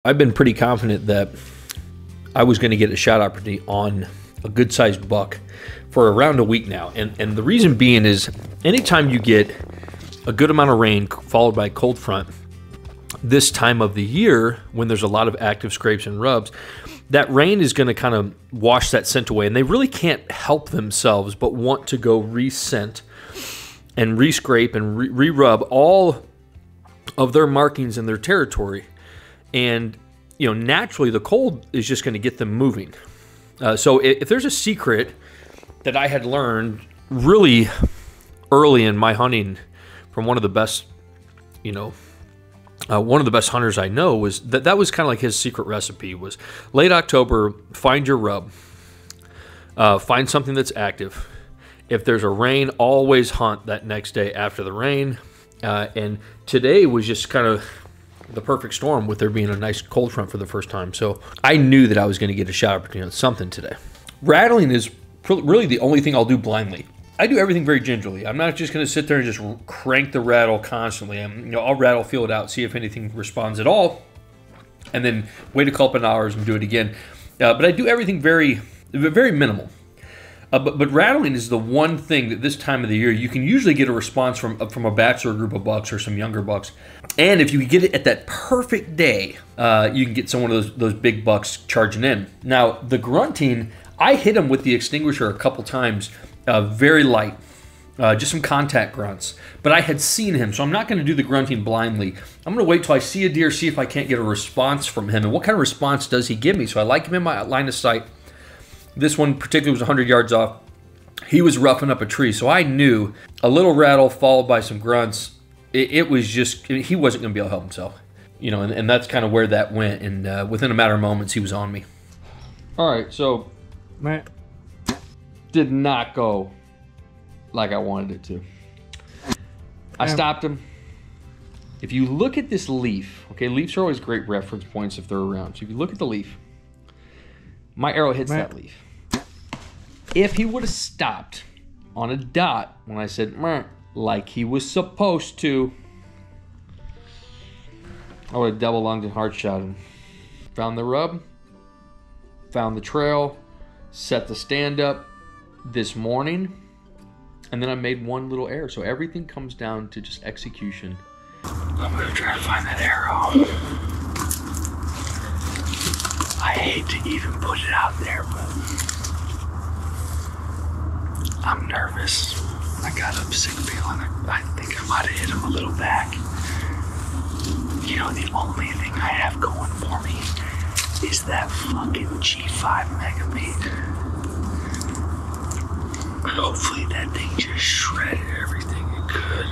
I've been pretty confident that I was going to get a shot opportunity on a good-sized buck for around a week now. And the reason being is anytime you get a good amount of rain followed by a cold front this time of the year when there's a lot of active scrapes and rubs, that rain is going to kind of wash that scent away. And they really can't help themselves but want to go re-scent and re-scrape and re-rub all of their markings in their territory. And, you know, naturally the cold is just going to get them moving. So if there's a secret that I had learned really early in my hunting from one of the best, one of the best hunters I know, was that was kind of like his secret recipe was late October, find your rub, find something that's active. If there's a rain, always hunt that next day after the rain. And today was just kind of the perfect storm with there being a nice cold front for the first time. So I knew that I was going to get a shot opportunity on something today. Rattling is really the only thing I'll do blindly. I do everything very gingerly. I'm not just going to sit there and just crank the rattle constantly. I'll rattle, feel it out, see if anything responds at all, and then wait a couple of hours and do it again. But I do everything very, very minimal. But rattling is the one thing that this time of the year you can usually get a response from a bachelor group of bucks or some younger bucks. And if you get it at that perfect day, you can get some of those big bucks charging in. Now, the grunting, I hit them with the Extinguisher a couple times, very light, just some contact grunts. But I had seen him, so I'm not going to do the grunting blindly. I'm going to wait till I see a deer, see if I can't get a response from him. And what kind of response does he give me? So I like him in my line of sight. This one particularly was 100 yards off. He was roughing up a tree, so I knew a little rattle followed by some grunts. It was just, he wasn't going to be able to help himself. And that's kind of where that went. And within a matter of moments, he was on me. All right, so man, did not go like I wanted it to. I stopped him. If you look at this leaf, okay, leaves are always great reference points if they're around. So if you look at the leaf, my arrow hits that leaf. If he would have stopped on a dot when I said, meh, like he was supposed to, I would have double lunged and hard shot him. Found the rub, found the trail, set the stand up this morning, and then I made one little error. So everything comes down to just execution. I'm gonna try to find that arrow. I hate to even put it out there, but I'm nervous. I got a sick feeling. I think I might have hit him a little back. The only thing I have going for me is that fucking G5 Megabeat. Hopefully that thing just shredded everything it could.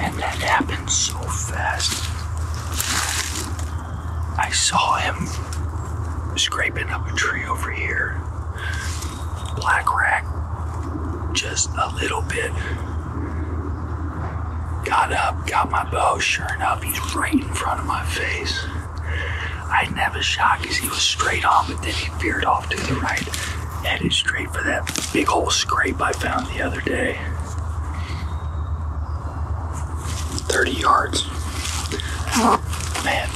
And that happened so fast. I saw him scraping up a tree over here. Black rack, just a little bit. Got up, got my bow, sure enough, he's right in front of my face. I never shot because he was straight on, but then he veered off to the right, headed straight for that big old scrape I found the other day. 30 yards. Man.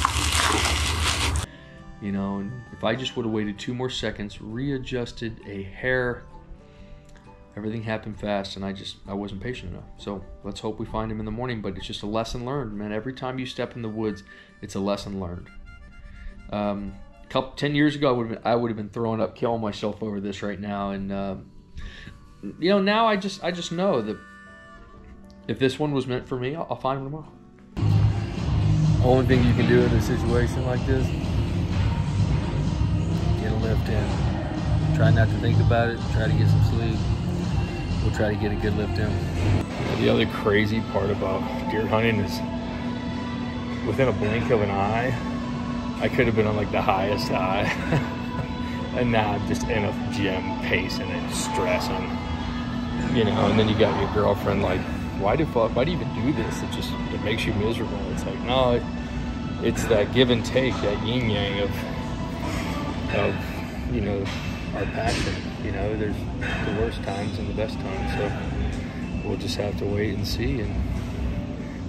And if I just would have waited 2 more seconds, readjusted a hair, everything happened fast, and I wasn't patient enough. So let's hope we find him in the morning, but it's just a lesson learned, man. Every time you step in the woods, it's a lesson learned. 10 years ago, I would have been throwing up, killing myself over this right now, and now I just know that if this one was meant for me, I'll find him tomorrow. Only thing you can do in a situation like this, get a lift in. Try not to think about it. Try to get some sleep. We'll try to get a good lift in. The other crazy part about deer hunting is within a blink of an eye, I could have been on like the highest high. And now I'm just in a gym pacing and stressing. And then you got your girlfriend like, why do you even do this? It makes you miserable. It's like, no, it's that give and take, that yin yang of our passion. There's the worst times and the best times. So we'll just have to wait and see and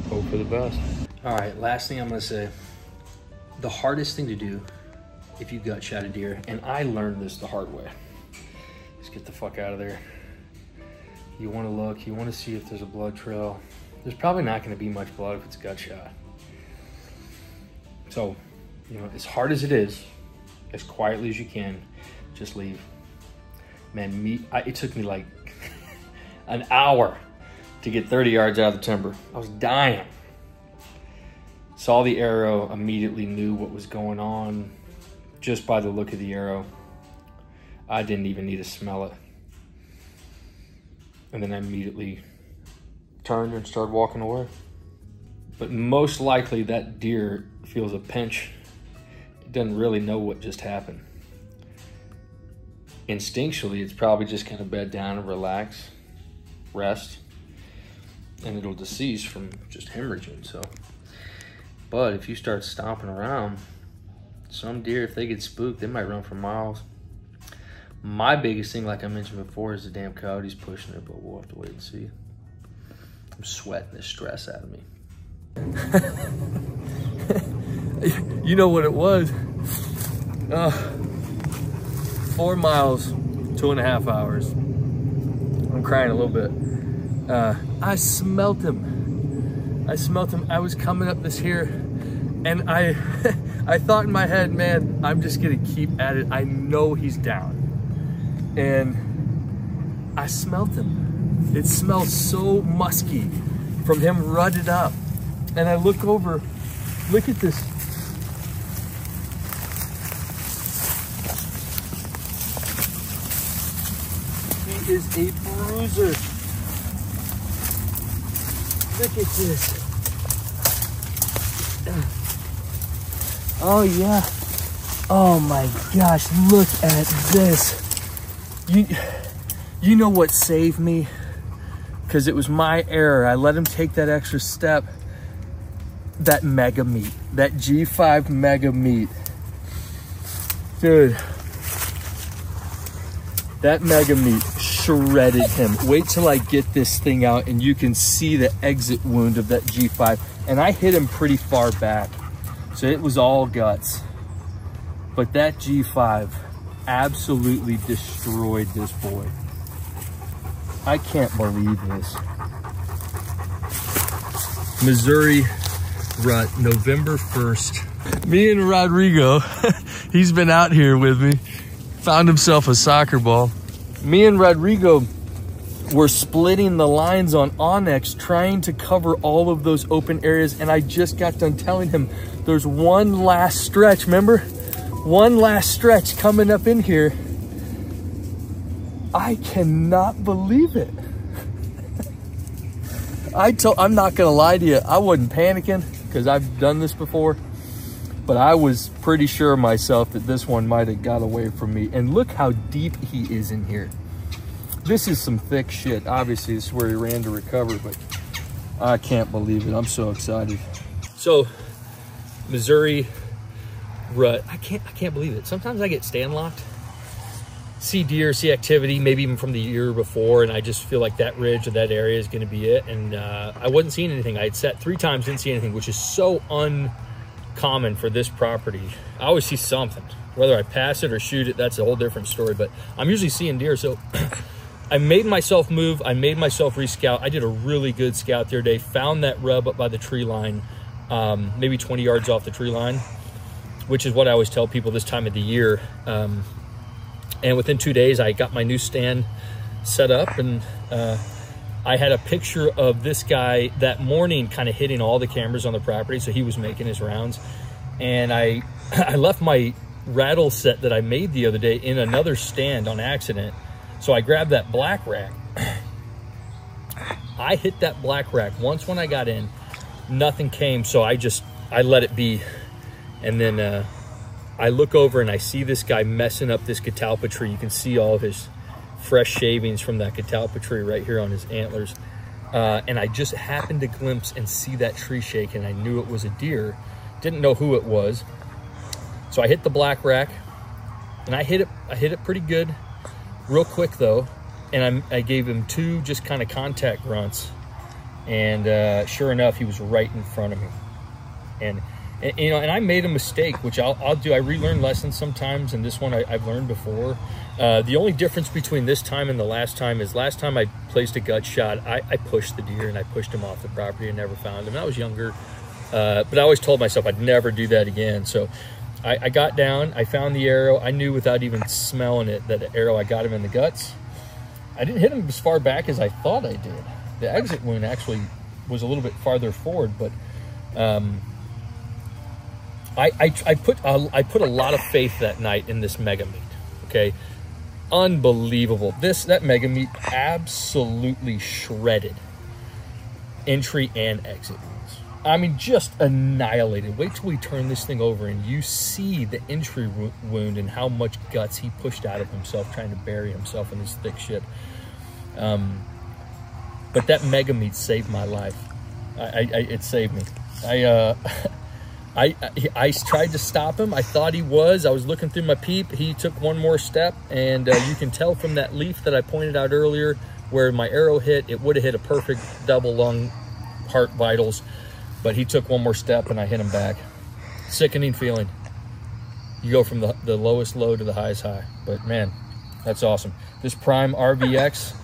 hope for the best. All right, last thing I'm gonna say. The hardest thing to do if you gut shot a deer, and I learned this the hard way. Just get the fuck out of there. You wanna look, you wanna see if there's a blood trail. There's probably not gonna be much blood if it's a gut shot. So, you know, as hard as it is, as quietly as you can, just leave. Man, it took me like an hour to get 30 yards out of the timber. I was dying. Saw the arrow, immediately knew what was going on just by the look of the arrow. I didn't even need to smell it. And then I immediately turned and started walking away. But most likely that deer feels a pinch. It doesn't really know what just happened. Instinctually, it's probably just gonna bed down and relax, rest, and it'll decease from just hemorrhaging, so. But if you start stomping around, some deer, if they get spooked, they might run for miles. My biggest thing, like I mentioned before, is the damn coyotes pushing it, but we'll have to wait and see. I'm sweating the stress out of me. You know what it was? 4 miles, 2.5 hours. I'm crying a little bit. I smelt him. I was coming up this here, and I thought in my head, man, I'm just gonna keep at it. I know he's down. And I smelt him. It smells so musky from him rutted up. And I look over, look at this. He is a bruiser. Look at this. Oh yeah. Oh my gosh, look at this. You know what saved me? Because it was my error. I let him take that extra step. That mega meat, that G5 mega meat. Dude, that mega meat shredded him. Wait till I get this thing out and you can see the exit wound of that G5. And I hit him pretty far back, so it was all guts. But that G5 absolutely destroyed this boy. I can't believe this. Missouri rut, November 1st. Me and Rodrigo, he's been out here with me, found himself a soccer ball. Me and Rodrigo were splitting the lines on Onyx, trying to cover all of those open areas, and I just got done telling him there's one last stretch, remember? One last stretch coming up in here. I cannot believe it. I'm not gonna lie to you, I wasn't panicking because I've done this before, but I was pretty sure of myself that this one might have got away from me. And look how deep he is in here. This is some thick shit. Obviously, this is where he ran to recover, but I can't believe it. I'm so excited. So, Missouri rut. I can't believe it. Sometimes I get stand locked, see deer, see activity, maybe even from the year before, and I just feel like that ridge or that area is going to be it. And I wasn't seeing anything. I had set 3 times, didn't see anything, which is so uncommon for this property. I always see something. Whether I pass it or shoot it, that's a whole different story. But I'm usually seeing deer, so I made myself move. I made myself re-scout. I did a really good scout the other day. Found that rub up by the tree line, maybe 20 yards off the tree line, which is what I always tell people this time of the year. And within 2 days, I got my new stand set up, and I had a picture of this guy that morning kind of hitting all the cameras on the property, so he was making his rounds. And I left my rattle set that I made the other day in another stand on accident. So I grabbed that black rack. I hit that black rack once when I got in, nothing came, so I let it be. And then I look over and I see this guy messing up this catalpa tree. You can see all of his fresh shavings from that catalpa tree right here on his antlers. And I just happened to glimpse and see that tree shake, and I knew it was a deer. Didn't know who it was. So I hit the black rack, and I hit it pretty good, real quick though. And I gave him 2 just kind of contact grunts. And sure enough, he was right in front of me. And you know, and I made a mistake, which I'll do. I relearn lessons sometimes, and this one I've learned before. The only difference between this time and the last time is last time I placed a gut shot, I pushed the deer and I pushed him off the property and never found him. I was younger, but I always told myself I'd never do that again. So I got down, I found the arrow. I knew without even smelling it that the arrow, I got him in the guts. I didn't hit him as far back as I thought I did. The exit wound actually was a little bit farther forward, but I put a lot of faith that night in this mega meat. Okay, unbelievable. That mega meat absolutely shredded entry and exit wounds. I mean, just annihilated. Wait till we turn this thing over and you see the entry wound and how much guts he pushed out of himself trying to bury himself in this thick shit. But that mega meat saved my life. It saved me. I tried to stop him. I thought he was. I was looking through my peep. He took one more step, and you can tell from that leaf that I pointed out earlier where my arrow hit, it would have hit a perfect double lung heart vitals, but he took one more step and I hit him back. Sickening feeling. You go from the lowest low to the highest high. But man, that's awesome. This Prime RVX,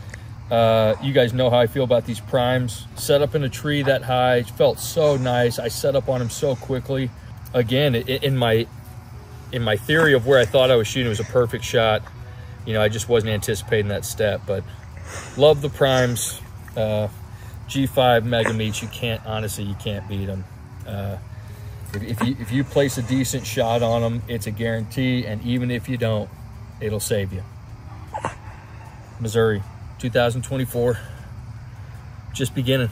you guys know how I feel about these primes. Set up in a tree that high, it felt so nice. I set up on him so quickly. Again, in my theory of where I thought I was shooting, it was a perfect shot. You know, I just wasn't anticipating that step, but love the primes. G5 mega meats, you can't beat them. If you place a decent shot on them, it's a guarantee, and even if you don't, it'll save you. Missouri, 2024, just beginning.